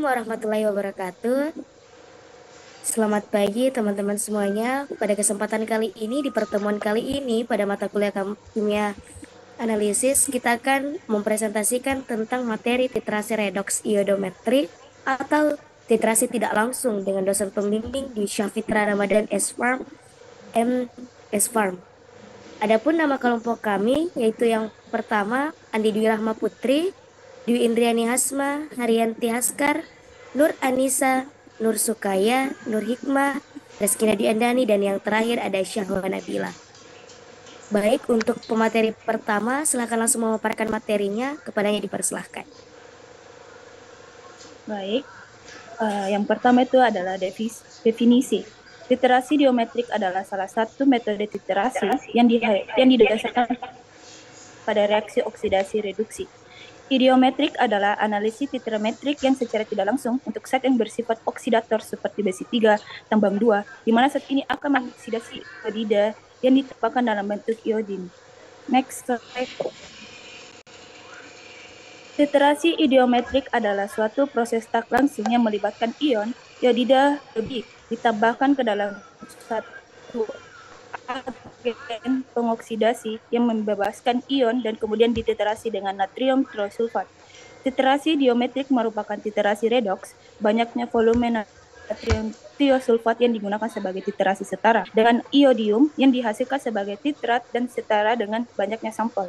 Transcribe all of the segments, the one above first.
warahmatullahi wabarakatuh. Selamat pagi teman-teman semuanya. Pada kesempatan kali ini, di pertemuan kali ini, pada mata kuliah kimia analisis, kita akan mempresentasikan tentang materi titrasi redoks iodometri atau titrasi tidak langsung dengan dosen pembimbing di Syafitra Ramadan S-Farm, M. S-Farm. Adapun nama kelompok kami, yaitu yang pertama, Andi Dwi Rahma Putri, Dwi Indriani Hasma, Haryanti Haskar, Nur Anissa, Nur Sukaya, Nur Hikmah, Reski Nadi Andani, dan yang terakhir ada Syahwa Nabila. Baik, untuk pemateri pertama, silakan langsung memaparkan materinya, kepadanya dipersilahkan. Baik, yang pertama itu adalah definisi. Literasi diometrik adalah salah satu metode literasi yang didasarkan pada reaksi oksidasi reduksi. Idiometrik adalah analisis titrametrik yang secara tidak langsung untuk zat yang bersifat oksidator seperti besi 3, tambang 2, di mana zat ini akan mengoksidasi iodida yang ditempatkan dalam bentuk iodin. Next slide. Literasi idiometrik adalah suatu proses tak langsung yang melibatkan ion iodida lebih ditambahkan ke dalam satu agen pengoksidasi yang membebaskan ion dan kemudian dititerasi dengan natrium triosulfat. Titerasi diometrik merupakan titerasi redoks, banyaknya volume natrium tiosulfat yang digunakan sebagai titerasi setara dengan iodium yang dihasilkan sebagai titrat dan setara dengan banyaknya sampel.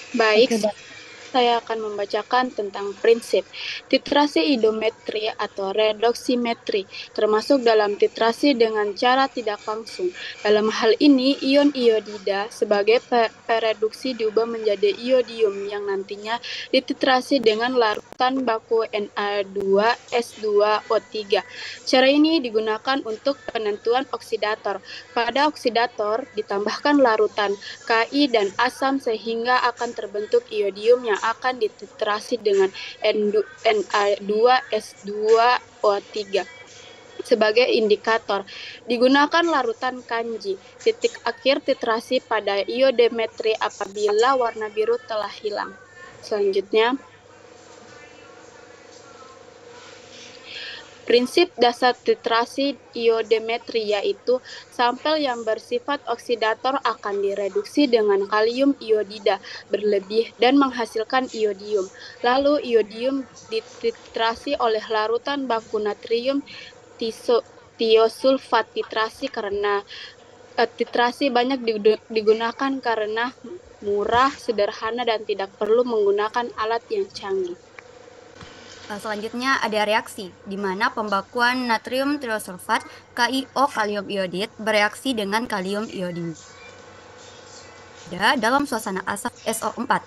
Baik, saya akan membacakan tentang prinsip titrasi iodometri atau redoksimetri, termasuk dalam titrasi dengan cara tidak langsung. Dalam hal ini, ion iodida sebagai pereduksi diubah menjadi iodium yang nantinya dititrasi dengan larutan baku Na2S2O3. Cara ini digunakan untuk penentuan oksidator. Pada oksidator ditambahkan larutan Ki dan asam sehingga akan terbentuk iodium yang akan dititrasi dengan Na2S2O3. Sebagai indikator, digunakan larutan kanji. Titik akhir titrasi pada iodometri apabila warna biru telah hilang. Selanjutnya, prinsip dasar titrasi iodometri yaitu sampel yang bersifat oksidator akan direduksi dengan kalium iodida berlebih dan menghasilkan iodium. Lalu iodium dititrasi oleh larutan baku natrium tiosulfat. Titrasi banyak digunakan karena murah, sederhana, dan tidak perlu menggunakan alat yang canggih. Selanjutnya ada reaksi, di mana pembakuan natrium triosulfat KiO kalium iodid bereaksi dengan kalium iodida dalam suasana asam SO4,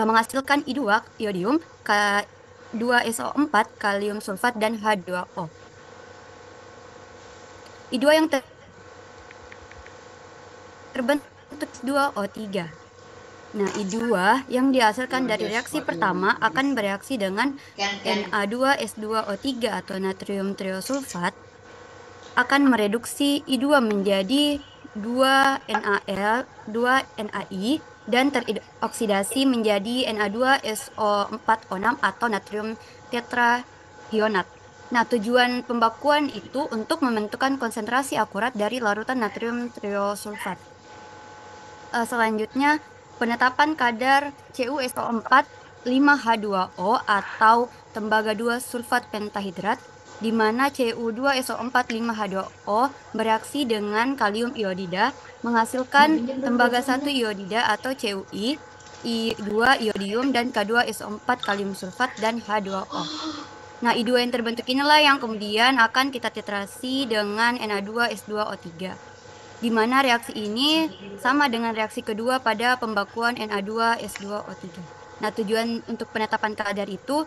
menghasilkan I2 iodium, K2SO4 kalium sulfat, dan H2O. I2 yang terbentuk 2O3. Nah, I2 yang dihasilkan dari reaksi pertama akan bereaksi dengan Na2S2O3 atau natrium triosulfat, akan mereduksi I2 menjadi 2NaL, 2NaI, dan teroksidasi menjadi Na2SO4O6 atau natrium tetrahionat. Nah, tujuan pembakuan itu untuk menentukan konsentrasi akurat dari larutan natrium triosulfat. Selanjutnya, penetapan kadar CuSO4 5H2O atau tembaga 2 sulfat pentahidrat, di mana Cu2SO4 5H2O bereaksi dengan kalium iodida menghasilkan tembaga 1 iodida atau CuI, I2 iodium, dan K2SO4 kalium sulfat, dan H2O. Nah, I2 yang terbentuk inilah yang kemudian akan kita titrasi dengan Na2S2O3. Di mana reaksi ini sama dengan reaksi kedua pada pembakuan Na2S2O3. Nah, tujuan untuk penetapan kadar itu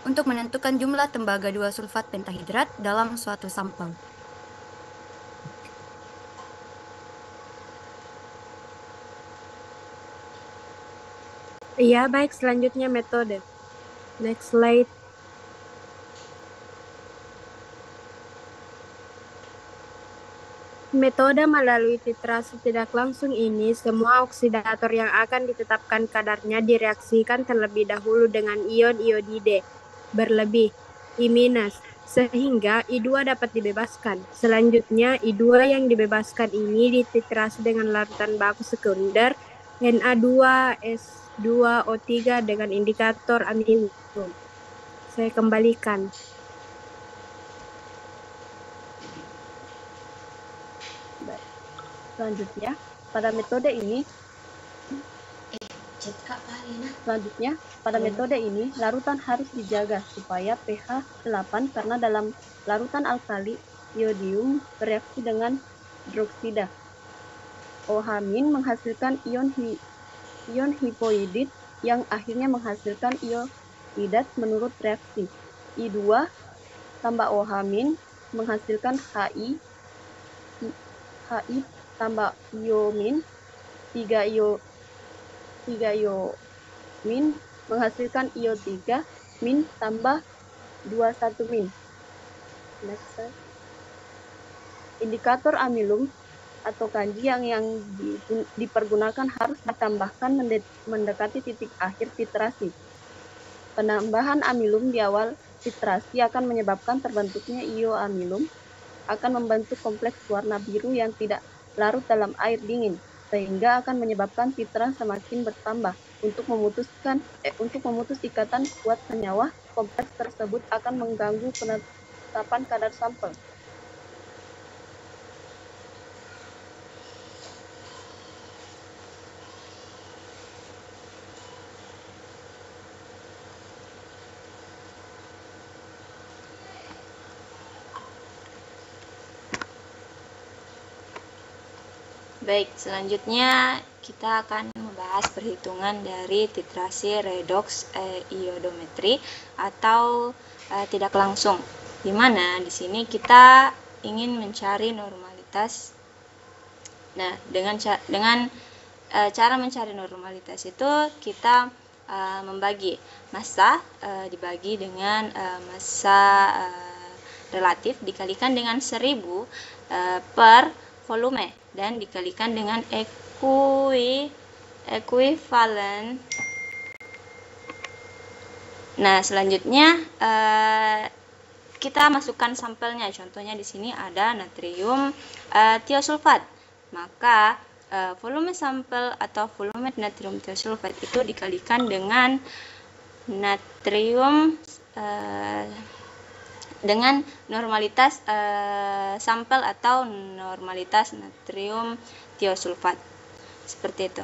untuk menentukan jumlah tembaga 2 sulfat pentahidrat dalam suatu sampel. Iya, baik. Selanjutnya metode. Next slide. Metode melalui titrasi tidak langsung ini, semua oksidator yang akan ditetapkan kadarnya direaksikan terlebih dahulu dengan ion iodide berlebih, I-, sehingga I2 dapat dibebaskan. Selanjutnya, I2 yang dibebaskan ini dititrasi dengan larutan baku sekunder Na2S2O3 dengan indikator amilum. Saya kembalikan. Selanjutnya, pada metode ini larutan harus dijaga supaya pH 8 karena dalam larutan alkali iodium bereaksi dengan hidroksida OH- menghasilkan ion hipoidit yang akhirnya menghasilkan iodidat menurut reaksi. I2 tambah OH- menghasilkan HI tambah IO-, 3 IO- menghasilkan IO3- tambah 21-. Next slide. Indikator amilum atau kanji yang dipergunakan harus ditambahkan mendekati titik akhir titrasi. Penambahan amilum di awal titrasi akan menyebabkan terbentuknya ioamilum, akan membentuk kompleks warna biru yang tidak larut dalam air dingin, sehingga akan menyebabkan titra semakin bertambah. Untuk memutus ikatan kuat senyawa, kompleks tersebut akan mengganggu penetapan kadar sampel. Baik, selanjutnya kita akan membahas perhitungan dari titrasi redoks iodometri atau tidak langsung. Di mana di sini kita ingin mencari normalitas. Nah, dengan cara mencari normalitas itu kita membagi massa dibagi dengan massa relatif dikalikan dengan 1000 per volume dan dikalikan dengan ekuivalen. Nah, selanjutnya kita masukkan sampelnya. Contohnya di sini ada natrium tiosulfat. Maka volume sampel atau volume natrium tiosulfat itu dikalikan dengan natrium dengan normalitas sampel atau normalitas natrium tiosulfat. Seperti itu.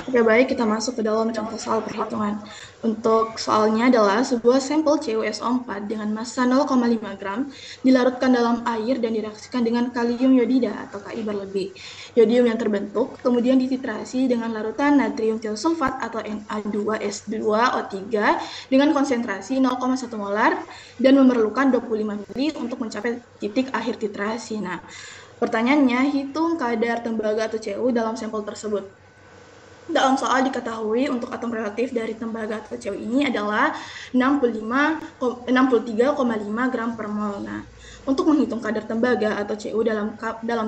Oke, baik, kita masuk ke dalam contoh soal perhitungan. Untuk soalnya adalah sebuah sampel CuSO4 dengan massa 0,5 gram dilarutkan dalam air dan direaksikan dengan kalium iodida atau Ki berlebih. Iodium yang terbentuk kemudian dititrasi dengan larutan natrium tiosulfat atau Na2S2O3 dengan konsentrasi 0,1 molar dan memerlukan 25 mili untuk mencapai titik akhir titrasi. Nah, pertanyaannya, hitung kadar tembaga atau Cu dalam sampel tersebut. Dalam soal diketahui untuk atom relatif dari tembaga atau Cu ini adalah 63,5 gram per mol. Nah, untuk menghitung kadar tembaga atau Cu dalam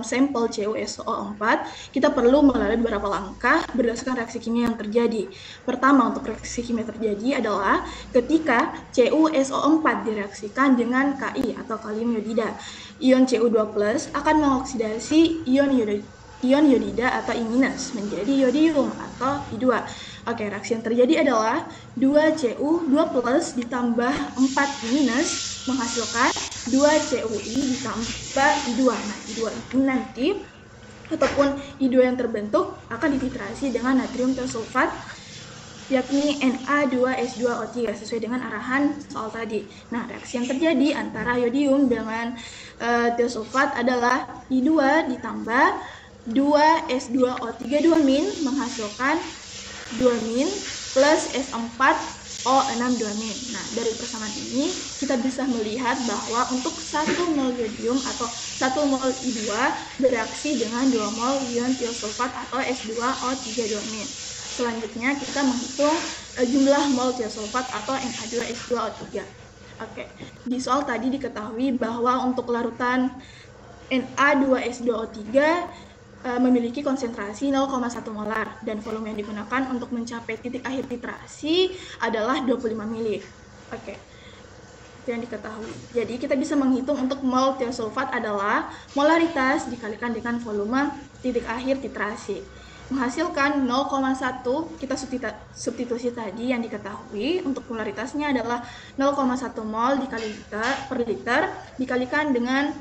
sampel CuSO4, kita perlu melalui beberapa langkah berdasarkan reaksi kimia yang terjadi. Pertama, untuk reaksi kimia terjadi adalah ketika CuSO4 direaksikan dengan Ki atau kalium iodida. Ion Cu2+ akan mengoksidasi ion iodida atau I- menjadi iodium atau I2. Oke, reaksi yang terjadi adalah 2Cu2+ ditambah 4I- menghasilkan 2Cui ditambah I2. Nah, I2 ini nanti ataupun I2 yang terbentuk akan dititrasi dengan natrium tiosulfat yakni Na2S2O3 sesuai dengan arahan soal tadi. Nah, reaksi yang terjadi antara iodium dengan tiosulfat adalah I2 ditambah 2S2O3 2- menghasilkan 2- plus S4O6 2-. Nah, dari persamaan ini kita bisa melihat bahwa untuk 1 mol iodium atau 1 mol I2 bereaksi dengan 2 mol ion tiosulfat atau S2O3 2-. selanjutnya kita menghitung jumlah mol tiosulfat atau Na2S2O3. Oke, di soal tadi diketahui bahwa untuk larutan Na2S2O3 memiliki konsentrasi 0,1 molar dan volume yang digunakan untuk mencapai titik akhir titrasi adalah 25 mili. Oke, itu yang diketahui. Jadi kita bisa menghitung untuk mol tiosulfat adalah molaritas dikalikan dengan volume titik akhir titrasi. Menghasilkan 0,1, kita substitusi tadi yang diketahui untuk molaritasnya adalah 0,1 mol dikali per liter dikalikan dengan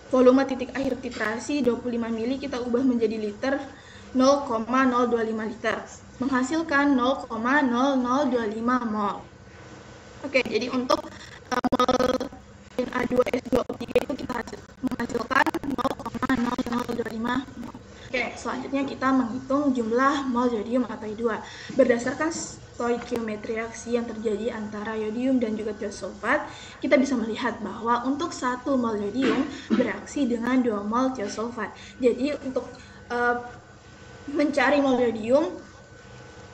volume titik akhir titrasi 25 mili, kita ubah menjadi liter, 0,025 liter, menghasilkan 0,0025 mol. Oke, jadi untuk mol Na2S2O3 itu kita menghasilkan 0,0025 mol. Oke, selanjutnya kita menghitung jumlah mol yodium atau I2 berdasarkan stoikiometri reaksi yang terjadi antara yodium dan juga tiosulfat. Kita bisa melihat bahwa untuk 1 mol yodium bereaksi dengan 2 mol tiosulfat. Jadi untuk mencari mol yodium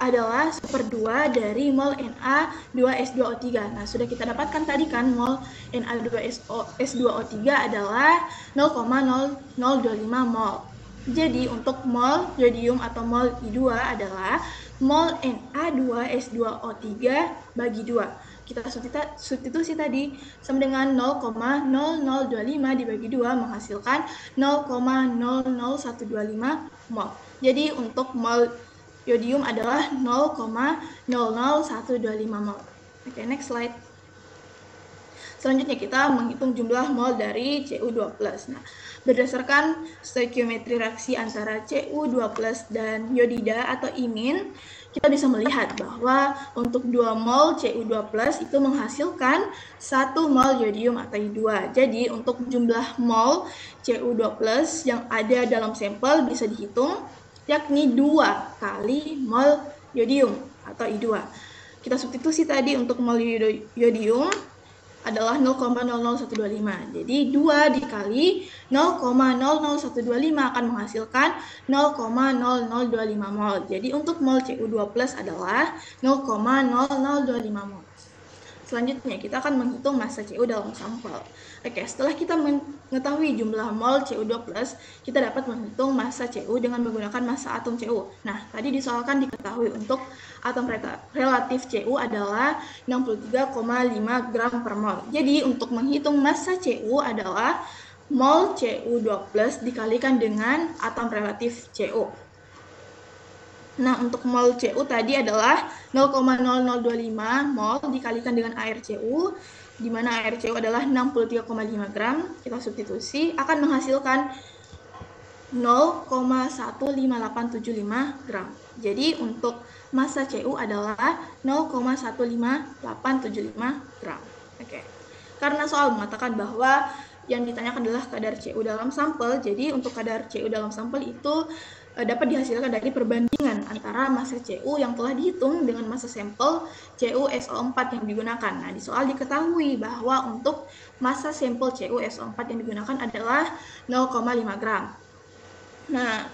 adalah 1/2 dari mol Na2S2O3. Nah, sudah kita dapatkan tadi kan mol Na2S2O3 adalah 0,0025 mol. Jadi untuk mol yodium atau mol I2 adalah mol Na2S2O3 bagi 2. Kita substitusi tadi sama dengan 0,0025 dibagi 2 menghasilkan 0,00125 mol. Jadi untuk mol yodium adalah 0,00125 mol. Oke, next slide. Selanjutnya kita menghitung jumlah mol dari Cu2+. Nah, berdasarkan stoikiometri reaksi antara Cu2+ dan yodida atau imin, kita bisa melihat bahwa untuk 2 mol Cu2+ itu menghasilkan 1 mol yodium atau I2. Jadi untuk jumlah mol Cu2+ yang ada dalam sampel bisa dihitung, yakni 2 kali mol yodium atau I2. Kita substitusi tadi untuk mol yodium adalah 0,00125. Jadi 2 dikali 0,00125 akan menghasilkan 0,0025 mol. Jadi untuk mol Cu2+ adalah 0,0025 mol. Selanjutnya kita akan menghitung massa Cu dalam sampel. Oke, setelah kita mengetahui jumlah mol Cu2+, kita dapat menghitung massa Cu dengan menggunakan massa atom Cu. Nah, tadi disoalkan diketahui untuk atom relatif Cu adalah 63,5 gram per mol. Jadi untuk menghitung massa Cu adalah mol Cu2+ dikalikan dengan atom relatif Cu. Nah, untuk mol Cu tadi adalah 0,0025 mol dikalikan dengan air Cu, di mana air Cu adalah 63,5 gram. Kita substitusi, akan menghasilkan 0,15875 gram. Jadi untuk massa Cu adalah 0,15875 gram. Oke. Karena soal mengatakan bahwa yang ditanyakan adalah kadar Cu dalam sampel, jadi untuk kadar Cu dalam sampel itu dapat dihasilkan dari perbandingan antara massa Cu yang telah dihitung dengan massa sampel CuSO4 yang digunakan. Nah, di soal diketahui bahwa untuk massa sampel CuSO4 yang digunakan adalah 0,5 gram. Nah,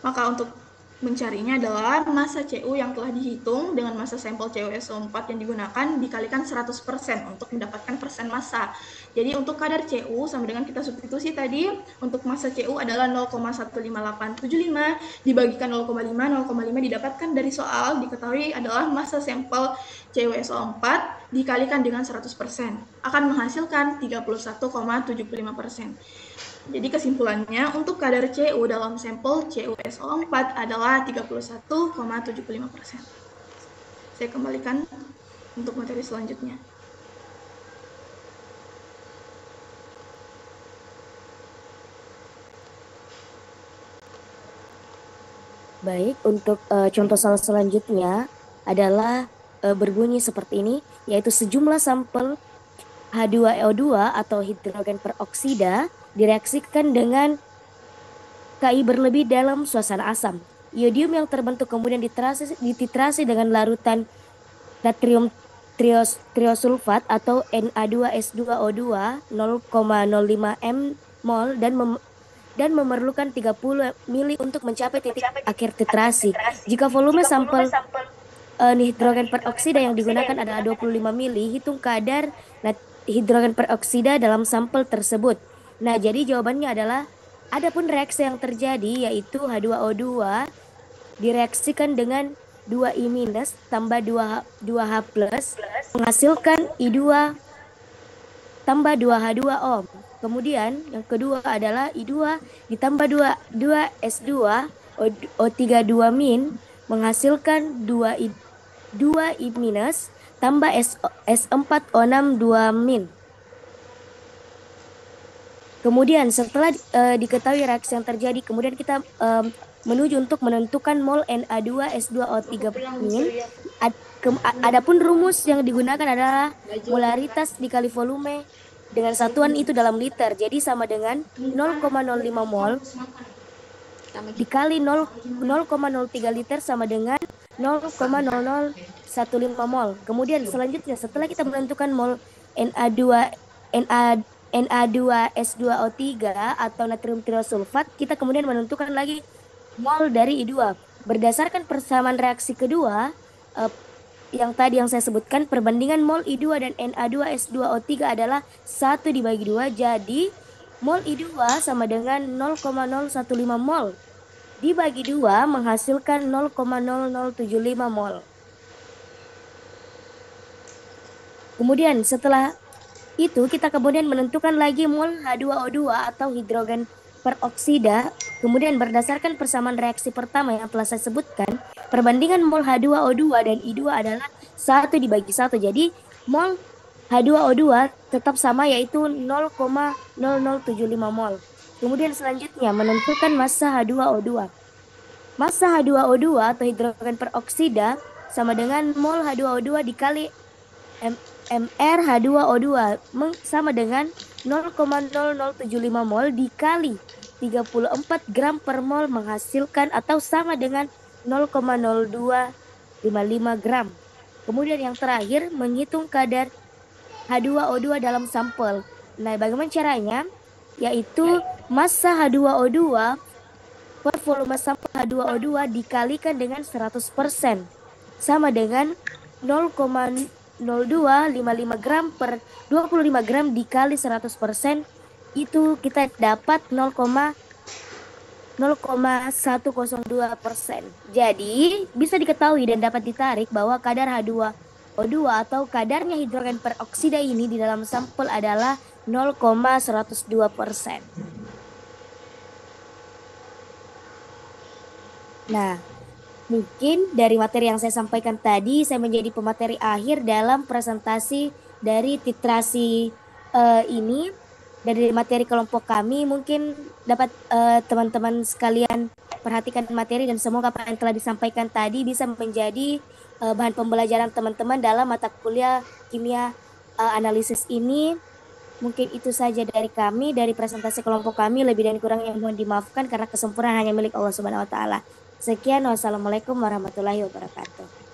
maka untuk mencarinya adalah massa Cu yang telah dihitung dengan massa sampel CuSO4 yang digunakan dikalikan 100% untuk mendapatkan persen massa. Jadi untuk kadar Cu sama dengan kita substitusi tadi, untuk massa Cu adalah 0,15875 dibagikan 0,5 didapatkan dari soal diketahui adalah massa sampel CuSO4 dikalikan dengan 100% akan menghasilkan 31,75%. Jadi kesimpulannya untuk kadar Cu dalam sampel CuSO4 adalah 31,75%. Saya kembalikan untuk materi selanjutnya. Baik, untuk contoh soal selanjutnya adalah berbunyi seperti ini, yaitu sejumlah sampel H2O2 atau hidrogen peroksida direaksikan dengan Ki berlebih dalam suasana asam. Iodium yang terbentuk kemudian dititrasi dengan larutan natrium triosulfat atau Na2S2O2 0,05 m mol dan memerlukan 30 mili untuk mencapai titik akhir titrasi. Jika volume sampel hidrogen peroksida yang digunakan adalah 25 mili, hitung kadar hidrogen peroksida dalam sampel tersebut. Nah, jadi jawabannya adalah adapun reaksi yang terjadi yaitu H2O2 direaksikan dengan 2I- tambah 2H plus menghasilkan I2 tambah 2H2O. Kemudian yang kedua adalah I2 ditambah 2S2 O3 2- menghasilkan 2I tambah S4O6 2-. Kemudian setelah diketahui reaksi yang terjadi, kemudian kita menuju untuk menentukan mol Na2S2O3-. Adapun rumus yang digunakan adalah molaritas dikali volume dengan satuan itu dalam liter. Jadi sama dengan 0,05 mol dikali 0,03 liter sama dengan 0,0015 mol. Kemudian selanjutnya setelah kita menentukan mol Na2S2O3 atau natrium triosulfat, kita kemudian menentukan lagi mol dari I2. Berdasarkan persamaan reaksi kedua, yang tadi yang saya sebutkan, perbandingan mol I2 dan Na2S2O3 adalah 1 dibagi 2, jadi mol I2 sama dengan 0,015 mol. Dibagi 2 menghasilkan 0,0075 mol. Kemudian setelah itu kita kemudian menentukan lagi mol H2O2 atau hidrogen peroksida. Kemudian berdasarkan persamaan reaksi pertama yang telah saya sebutkan, perbandingan mol H2O2 dan I2 adalah 1 dibagi 1. Jadi mol H2O2 tetap sama yaitu 0,0075 mol. Kemudian selanjutnya menentukan massa H2O2. Massa H2O2 atau hidrogen peroksida sama dengan mol H2O2 dikali MR H2O2 sama dengan 0,0075 mol dikali 34 gram per mol menghasilkan atau sama dengan 0,0255 gram. Kemudian yang terakhir menghitung kadar H2O2 dalam sampel. Nah, bagaimana caranya? Yaitu massa H2O2 per volume sampel H2O2 dikalikan dengan 100% sama dengan 0,0255 gram per 25 gram dikali 100%, itu kita dapat 0,102%. Jadi bisa diketahui dan dapat ditarik bahwa kadar H2O2 atau kadarnya hidrogen peroksida ini di dalam sampel adalah 0,102%. Nah, mungkin dari materi yang saya sampaikan tadi, saya menjadi pemateri akhir dalam presentasi dari titrasi ini. Dari materi kelompok kami, mungkin dapat teman-teman sekalian perhatikan materi dan semoga apa yang telah disampaikan tadi bisa menjadi bahan pembelajaran teman-teman dalam mata kuliah kimia analisis ini. Mungkin itu saja dari kami, dari presentasi kelompok kami. Lebih dan kurangnya mohon dimaafkan karena kesempurnaan hanya milik Allah Subhanahu wa taala. Sekian, wassalamualaikum warahmatullahi wabarakatuh.